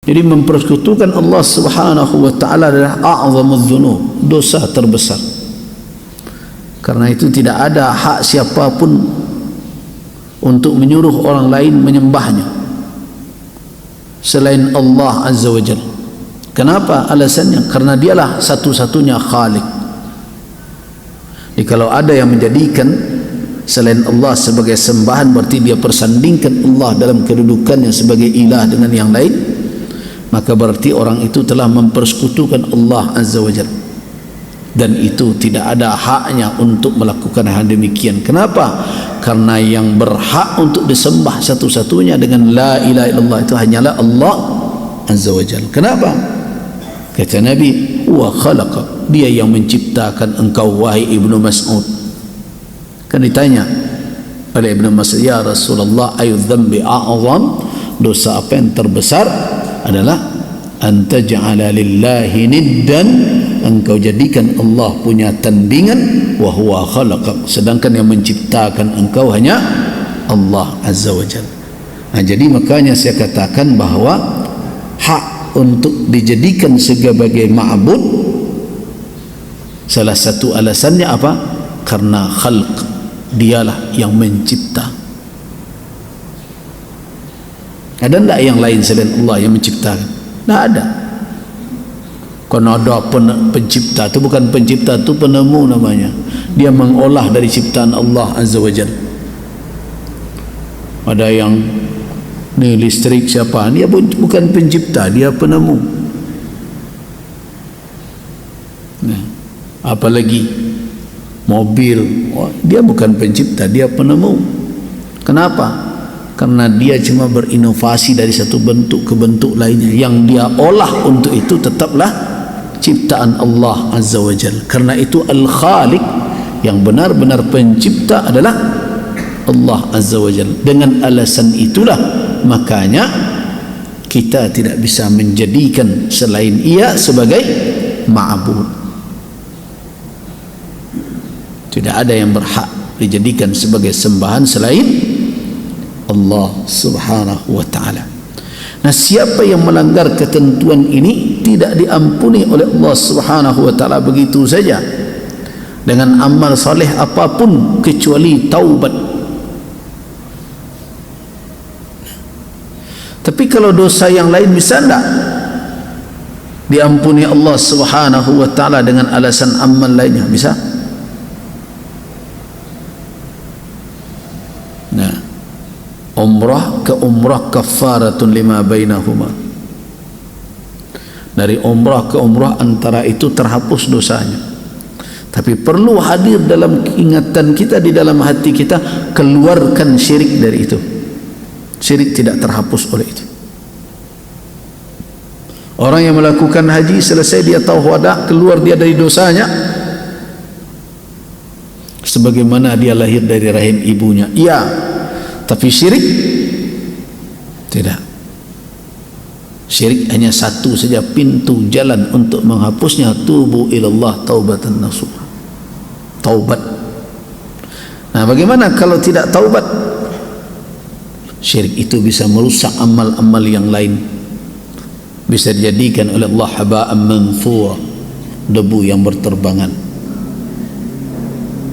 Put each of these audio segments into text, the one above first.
Jadi mempersekutukan Allah Subhanahu wa taala adalah a'zamudz dzunub, dosa terbesar. Karena itu tidak ada hak siapapun untuk menyuruh orang lain menyembahnya selain Allah Azza wa Jalla. Kenapa? Alasannya karena dialah satu-satunya Khalik. Jadi kalau ada yang menjadikan selain Allah sebagai sembahan, berarti dia persandingkan Allah dalam kedudukannya sebagai ilah dengan yang lain, maka berarti orang itu telah mempersekutukan Allah Azza wa Jalla, dan itu tidak ada haknya untuk melakukan hal demikian. Kenapa? Karena yang berhak untuk disembah satu-satunya dengan la ilaha illallah itu hanyalah Allah Azza wa Jalla. Kenapa? Kata Nabi, wa khalaqa, dia yang menciptakan engkau wahai Ibnu Mas'ud. Kan ditanya oleh Ibnu Mas'ud, ya Rasulullah, ayu dzambi a'zam, dosa apa yang terbesar? Adalah anta ja'ala lillahi niddan, engkau jadikan Allah punya tandingan, wa huwa khalaqak, sedangkan yang menciptakan engkau hanya Allah Azza wa Jalla. Nah, jadi makanya saya katakan bahwa hak untuk dijadikan sebagai ma'bud, salah satu alasannya apa? Karena khalq, dialah yang mencipta. Ada tidak yang lain selain Allah yang menciptakan? Tidak ada. Karena ada pencipta, itu bukan pencipta, itu penemu namanya. Dia mengolah dari ciptaan Allah Azza wa Jalla. Ada yang ni listrik siapa? Dia bukan pencipta, dia penemu. Nah, apalagi mobil, dia bukan pencipta, dia penemu. Kenapa? Karena dia cuma berinovasi dari satu bentuk ke bentuk lainnya. Yang dia olah untuk itu tetaplah ciptaan Allah Azza wa Jalla. Karena itu Al-Khaliq, yang benar-benar pencipta adalah Allah Azza wa Jalla. Dengan alasan itulah makanya kita tidak bisa menjadikan selain ia sebagai ma'bud. Tidak ada yang berhak dijadikan sebagai sembahan selain Allah Subhanahu wa ta'ala. Nah, siapa yang melanggar ketentuan ini tidak diampuni oleh Allah Subhanahu wa ta'ala begitu saja dengan amal saleh apapun kecuali taubat. Tapi kalau dosa yang lain bisa tidak diampuni Allah Subhanahu wa ta'ala dengan alasan amal lainnya? Bisa. Nah, umrah ke umrah kafaratun lima bainahuma. Dari umrah ke umrah antara itu terhapus dosanya. Tapi perlu hadir dalam ingatan kita, di dalam hati kita, keluarkan syirik dari itu. Syirik tidak terhapus oleh itu. Orang yang melakukan haji, selesai dia tahu wada, keluar dia dari dosanya sebagaimana dia lahir dari rahim ibunya. Iya, tapi syirik tidak. Syirik hanya satu saja pintu jalan untuk menghapusnya, tubu ilallah taubatan nasuh, taubat. Nah, bagaimana kalau tidak taubat? Syirik itu bisa merusak amal-amal yang lain, bisa dijadikan oleh Allah haba'an manthura, debu yang berterbangan.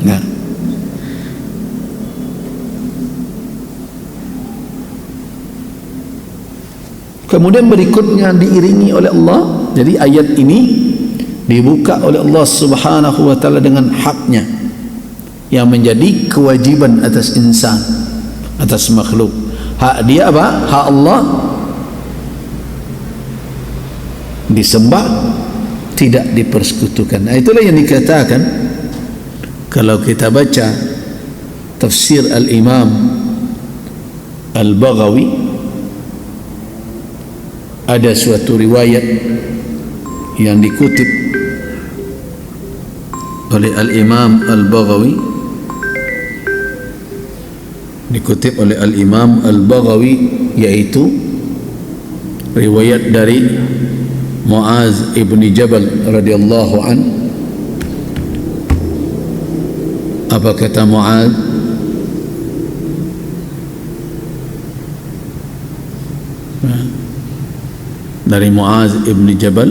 Nah, kemudian berikutnya diiringi oleh Allah. Jadi ayat ini dibuka oleh Allah Subhanahu wa ta'ala dengan haknya yang menjadi kewajiban atas insan, atas makhluk. Hak dia apa? Hak Allah disembah, tidak dipersekutukan. Nah, itulah yang dikatakan kalau kita baca tafsir Al-Imam Al-Baghawi, ada suatu riwayat yang dikutip oleh Al-Imam Al-Baghawi, dikutip oleh Al-Imam Al-Baghawi, yaitu riwayat dari Muaz ibn Jabal radhiyallahu an. Apa kata Muaz? dari Muaz ibn Jabal,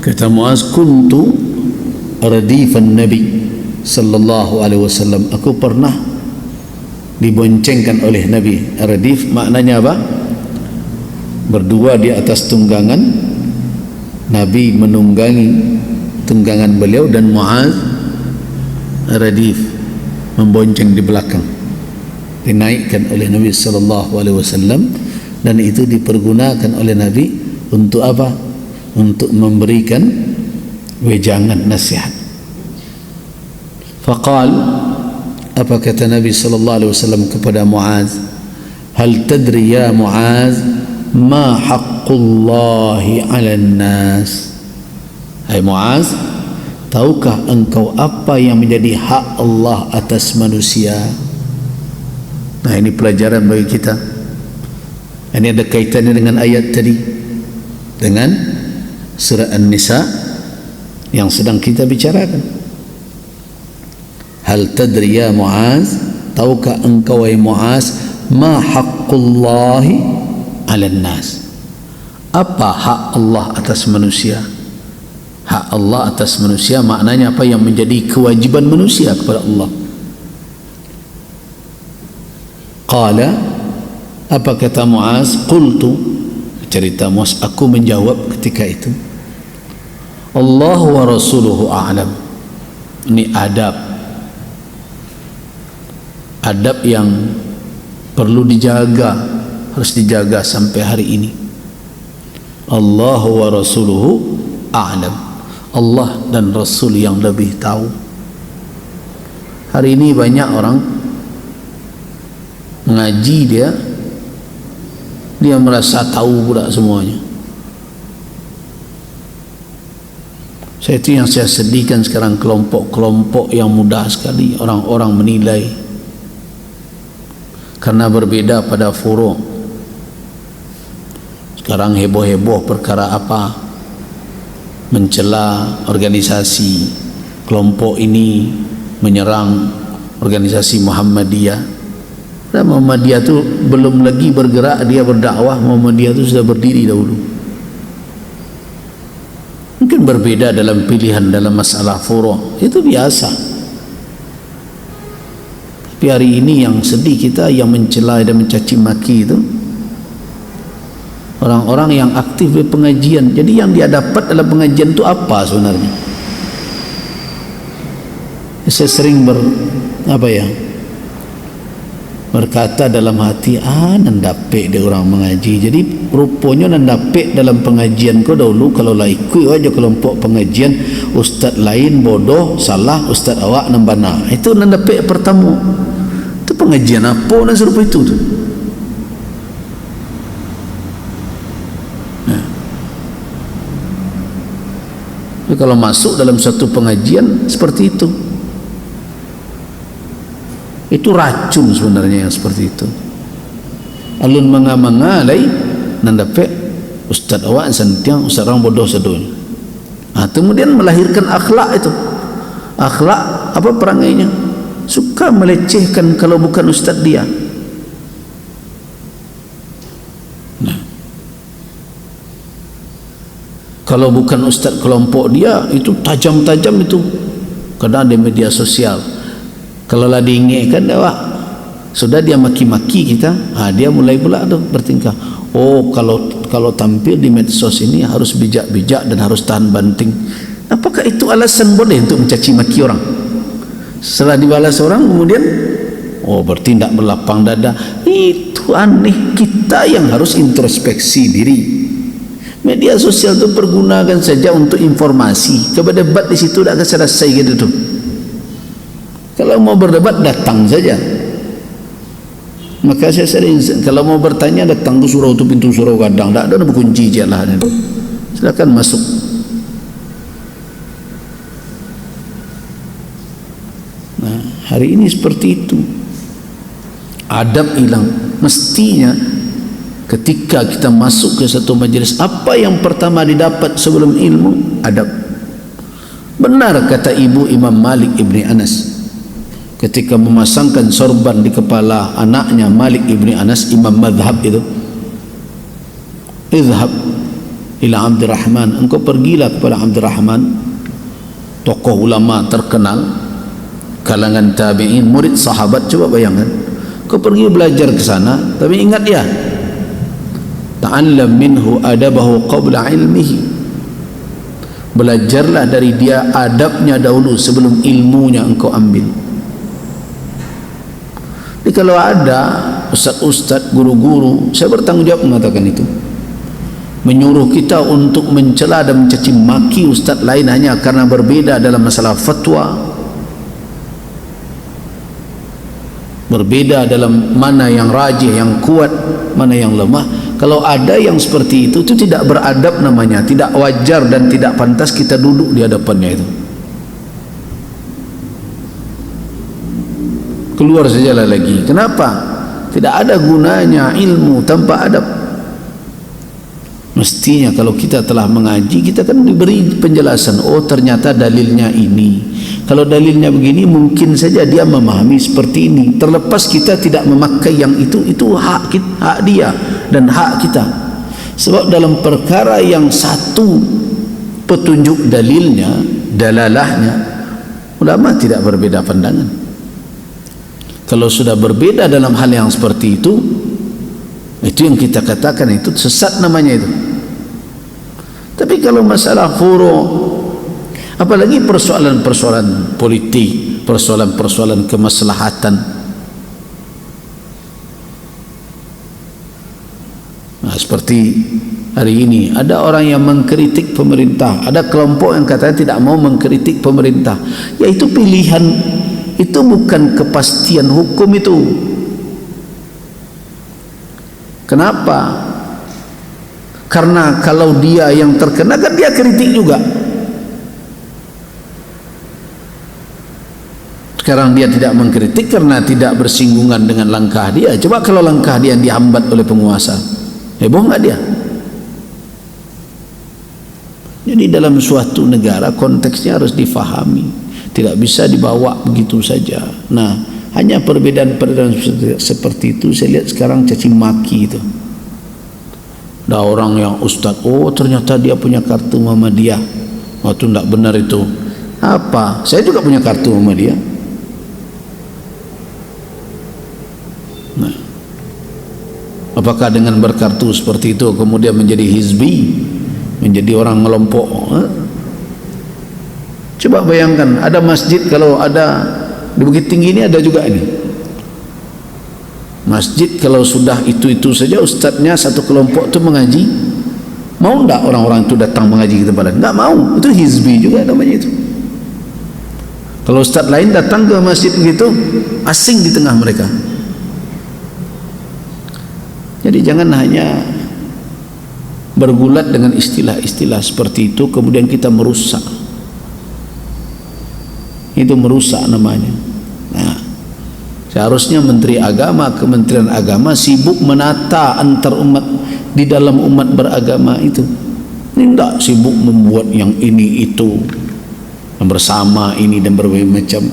kata Muaz, kuntu radifan Nabi sallallahu alaihi wasallam, aku pernah diboncengkan oleh Nabi. Radif maknanya apa? Berdua di atas tunggangan, Nabi menunggangi tunggangan beliau dan Muaz radif, membonceng di belakang, dinaikkan oleh Nabi sallallahu alaihi wasallam. Dan itu dipergunakan oleh Nabi untuk apa? Untuk memberikan wejangan, nasihat. Faqal, apa kata Nabi sallallahu alaihi wasallam kepada Muaz? Hal tadri ya Muaz ma haqqullahi 'alan nas? Hai Muaz, tahukah engkau apa yang menjadi hak Allah atas manusia? Nah, ini pelajaran bagi kita. Ini ada kaitannya dengan ayat tadi, dengan surah An-Nisa yang sedang kita bicarakan. Hal tadri ya Muaz, tahukah engkau wahai Muaz, ma haqqullahi 'alan nas? Apa hak Allah atas manusia? Hak Allah atas manusia maknanya apa? Yang menjadi kewajiban manusia kepada Allah. Qala, apa kata Muaz? Qultu, cerita Muaz, aku menjawab ketika itu, Allah wa rasuluhu a'lam. Ini adab yang perlu dijaga, harus dijaga sampai hari ini. Allah wa rasuluhu a'lam, Allah dan Rasul yang lebih tahu. Hari ini banyak orang mengaji, dia merasa tahu pula semuanya. Itu yang saya sedihkan sekarang, kelompok-kelompok yang mudah sekali orang-orang menilai karena berbeda pada furu'. Sekarang heboh-heboh perkara apa? Mencela organisasi, kelompok ini menyerang organisasi Muhammadiyah. Dan Muhammadiyah itu belum lagi bergerak, dia berdakwah, Muhammadiyah itu sudah berdiri dahulu. Mungkin berbeda dalam pilihan dalam masalah furu', itu biasa. Tapi hari ini yang sedih kita, yang mencela dan mencaci maki itu orang-orang yang aktif di pengajian. Jadi yang dia dapat dalam pengajian itu apa sebenarnya? Saya sering berkata dalam hati, nandapek dia orang mengaji. Jadi rupanya nandapek dalam pengajian kau dahulu. Kalau lah ikut aja kelompok pengajian, ustaz lain bodoh, salah, ustaz awak nambana. Itu nandapek pertama. Itu pengajian apa dan serupa itu tu. Jadi kalau masuk dalam satu pengajian seperti itu racun sebenarnya yang seperti itu. Alun manga-manga lai nandapek ustaz awak sentiang, ustaz orang bodoh sedul. Kemudian melahirkan akhlak itu. Akhlak apa perangainya? Suka melecehkan kalau bukan ustaz dia. Kalau bukan ustaz kelompok dia, itu tajam-tajam itu. Kadang di media sosial. Kalau lah diingatkan, sudah dia maki-maki kita, dia mulai pula tu bertingkah. Oh, kalau tampil di medsos ini harus bijak-bijak dan harus tahan banting. Apakah itu alasan boleh untuk mencaci maki orang? Setelah dibalas orang, kemudian bertindak berlapang dada. Itu aneh. Kita yang harus introspeksi diri. Media sosial itu pergunakan saja untuk informasi. Coba debat di situ dah selesai gitu tu. Kalau mau berdebat datang saja. Maka saya sering, kalau mau bertanya datang ke surau tu, pintu surau kadang tak ada berkunci je lah. Silakan masuk. Nah, hari ini seperti itu. Adab hilang. Mestinya ketika kita masuk ke satu majlis, apa yang pertama didapat sebelum ilmu? Adab. Benar kata ibu Imam Malik ibni Anas ketika memasangkan sorban di kepala anaknya Malik ibni Anas, imam madhab itu. idhab ila Abdurrahman, engkau pergilah kepada Abdurrahman, tokoh ulama terkenal kalangan tabi'in, murid sahabat. Coba bayangkan, kau pergi belajar ke sana, tapi ingat ya, ta'allam minhu adabahu qabla ilmihi, belajarlah dari dia adabnya dahulu sebelum ilmunya engkau ambil. Jadi kalau ada ustaz-ustaz, guru-guru, saya bertanggung jawab mengatakan itu, menyuruh kita untuk mencela dan mencaci maki ustaz lain hanya karena berbeda dalam masalah fatwa, berbeda dalam mana yang rajih, yang kuat, mana yang lemah. Kalau ada yang seperti itu tidak beradab namanya, tidak wajar dan tidak pantas kita duduk di hadapannya itu. Keluar sajalah lagi. Kenapa? Tidak ada gunanya ilmu tanpa adab. Mestinya kalau kita telah mengaji, kita kan diberi penjelasan, oh ternyata dalilnya ini, kalau dalilnya begini mungkin saja dia memahami seperti ini. Terlepas kita tidak memakai yang itu hak kita, hak dia dan hak kita. Sebab dalam perkara yang satu petunjuk dalilnya, dalalahnya, ulama tidak berbeda pandangan. Kalau sudah berbeda dalam hal yang seperti itu yang kita katakan itu sesat namanya itu. Tapi kalau masalah furu', apalagi persoalan-persoalan politik, persoalan-persoalan kemaslahatan, nah, seperti hari ini ada orang yang mengkritik pemerintah, ada kelompok yang katanya tidak mau mengkritik pemerintah, yaitu pilihan, itu bukan kepastian hukum itu. Kenapa? Karena kalau dia yang terkena kan dia kritik juga. Sekarang dia tidak mengkritik karena tidak bersinggungan dengan langkah dia. Coba kalau langkah dia yang dihambat oleh penguasa, heboh nggak dia? Jadi dalam suatu negara konteksnya harus difahami, tidak bisa dibawa begitu saja. Nah, hanya perbedaan-perbedaan seperti itu saya lihat sekarang caci maki itu. Ada orang yang ustaz, oh ternyata dia punya kartu Muhammadiyah, oh itu tidak benar itu. Apa? Saya juga punya kartu Muhammadiyah. Nah, apakah dengan berkartu seperti itu kemudian menjadi hizbi, menjadi orang ngelompok? Coba bayangkan, ada masjid, kalau ada di Bukit Tinggi ini ada juga ini masjid, kalau sudah itu saja ustadznya satu kelompok itu mengaji, mau enggak orang-orang itu datang mengaji ke tempat lain? Enggak mau, itu hizbi juga namanya itu. Kalau ustadz lain datang ke masjid begitu, asing di tengah mereka. Jadi jangan hanya bergulat dengan istilah-istilah seperti itu kemudian kita merusak. Itu merusak namanya. Nah, seharusnya Menteri Agama, Kementerian Agama sibuk menata antar umat di dalam umat beragama itu. Ini tidak sibuk membuat yang ini itu, yang bersama ini dan berbagai macam.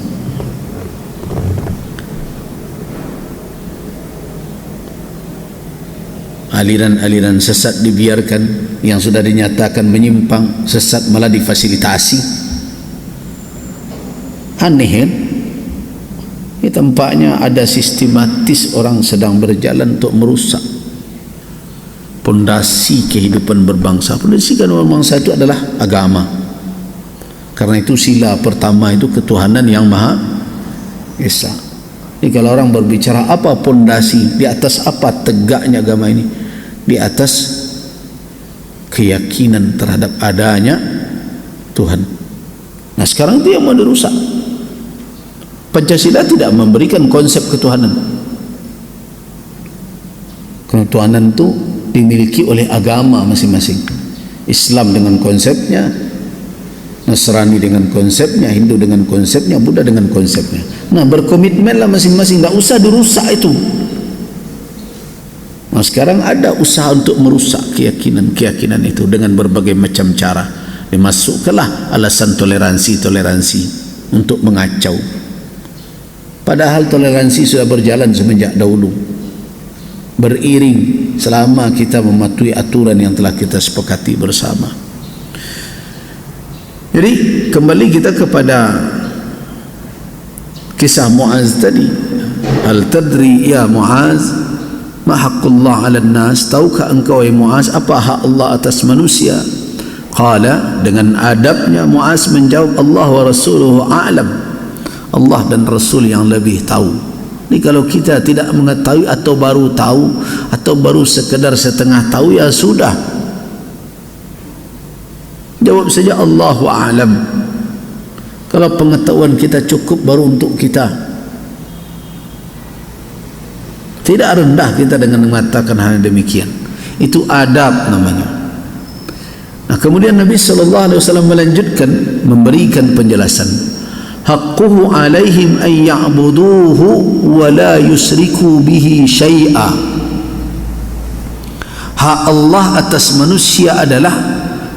Aliran-aliran sesat dibiarkan, yang sudah dinyatakan menyimpang sesat malah difasilitasi. Aneh kan? Ini tampaknya ada sistematis orang sedang berjalan untuk merusak pondasi kehidupan berbangsa. Pondasi kehidupan berbangsa itu adalah agama. Karena itu sila pertama itu ketuhanan yang Maha Esa. Jadi kalau orang berbicara apa pondasi, di atas apa tegaknya agama ini? Di atas keyakinan terhadap adanya Tuhan. Nah sekarang itu yang mau dirusak. Pancasila tidak memberikan konsep ketuhanan. Ketuhanan itu dimiliki oleh agama masing-masing. Islam dengan konsepnya, Nasrani dengan konsepnya, Hindu dengan konsepnya, Buddha dengan konsepnya. Nah berkomitmenlah masing-masing, tidak usah dirusak itu. Nah sekarang ada usaha untuk merusak keyakinan itu dengan berbagai macam cara. Dimasukkanlah alasan toleransi untuk mengacau. Padahal toleransi sudah berjalan semenjak dahulu, beriring selama kita mematuhi aturan yang telah kita sepakati bersama. Jadi kembali kita kepada kisah Muaz tadi. Hal tadri ya Muaz ma haqqullah 'alan nas, tahukah engkau ya Muaz apa hak Allah atas manusia? Qala, dengan adabnya Muaz menjawab, Allah wa rasuluhu a'lam, Allah dan Rasul yang lebih tahu. Ini kalau kita tidak mengetahui atau baru tahu atau baru sekedar setengah tahu, ya sudah, jawab saja Allahu a'lam. Kalau pengetahuan kita cukup baru untuk kita, tidak rendah kita dengan mengatakan hal demikian. Itu adab namanya. Nah, kemudian Nabi SAW melanjutkan memberikan penjelasan. Haqquhu alaihim an ya'buduhu wa la yusriku bihi syai'a. Hak Allah atas manusia adalah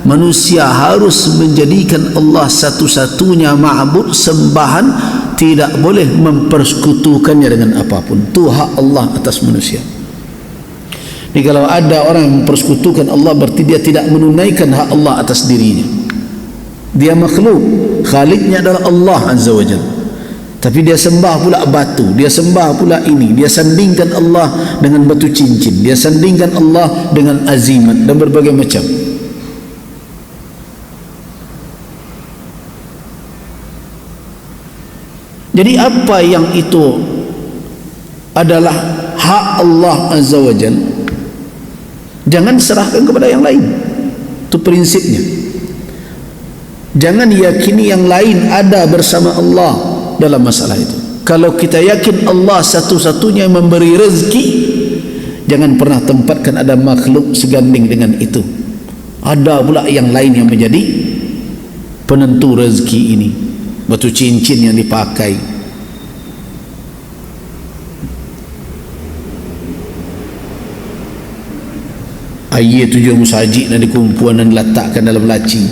manusia harus menjadikan Allah satu-satunya ma'bud, sembahan, tidak boleh mempersekutukannya dengan apapun. Itu hak Allah atas manusia. Jadi kalau ada orang yang mempersekutukan Allah, berarti dia tidak menunaikan hak Allah atas dirinya. Dia makhluk, Khaliknya adalah Allah Azza wa Jalla, tapi dia sembah pula batu, dia sembah pula ini, dia sandingkan Allah dengan batu cincin, dia sandingkan Allah dengan azimat dan berbagai macam. Jadi apa yang itu adalah hak Allah Azza wa Jalla, jangan serahkan kepada yang lain. Itu prinsipnya. Jangan yakini yang lain ada bersama Allah dalam masalah itu. Kalau kita yakin Allah satu-satunya yang memberi rezeki, jangan pernah tempatkan ada makhluk seganding dengan itu. Ada pula yang lain yang menjadi penentu rezeki ini, batu cincin yang dipakai. Air 7 musajik dan dikumpulan dan diletakkan dalam laci,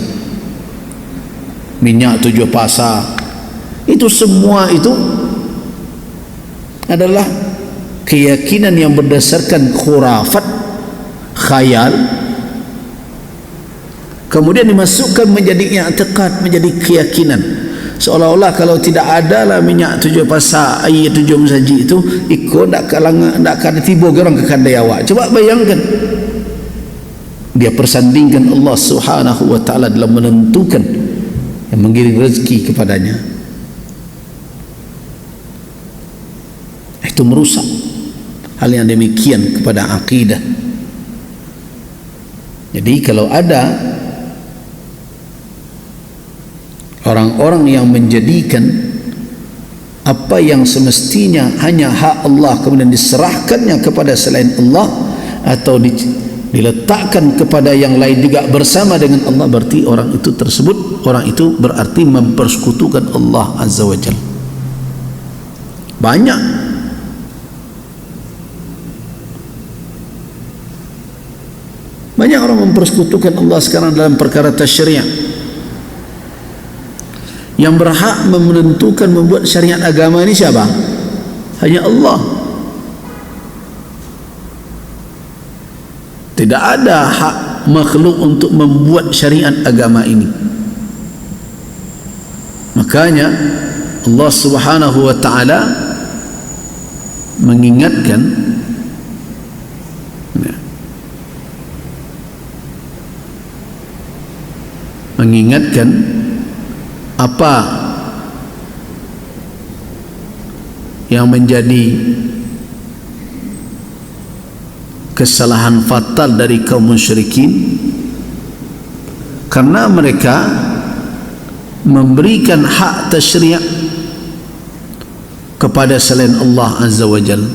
minyak 7 pasar, itu semua itu adalah keyakinan yang berdasarkan khurafat, khayal, kemudian dimasukkan menjadi i'tiqad, menjadi keyakinan, seolah-olah kalau tidak ada lah minyak 7 pasar, air 7 musajik itu, ikut tak akan tiba orang ke kandai awak. Coba bayangkan, dia persandingkan Allah Subhanahu wa ta'ala dalam menentukan yang mengirim rezeki kepadanya. Itu merusak hal yang demikian kepada akidah. Jadi kalau ada orang-orang yang menjadikan apa yang semestinya hanya hak Allah kemudian diserahkannya kepada selain Allah, atau diletakkan kepada yang lain juga bersama dengan Allah, berarti orang itu berarti mempersekutukan Allah Azza wa Jalla. Banyak orang mempersekutukan Allah sekarang dalam perkara tasyri'. Yang berhak menentukan membuat syariat agama ini siapa? Hanya Allah. Tidak ada hak makhluk untuk membuat syariat agama ini. Makanya Allah Subhanahu wa ta'ala mengingatkan apa yang menjadi kesalahan fatal dari kaum musyrikin, karena mereka memberikan hak tasyri' kepada selain Allah Azza wa Jalla.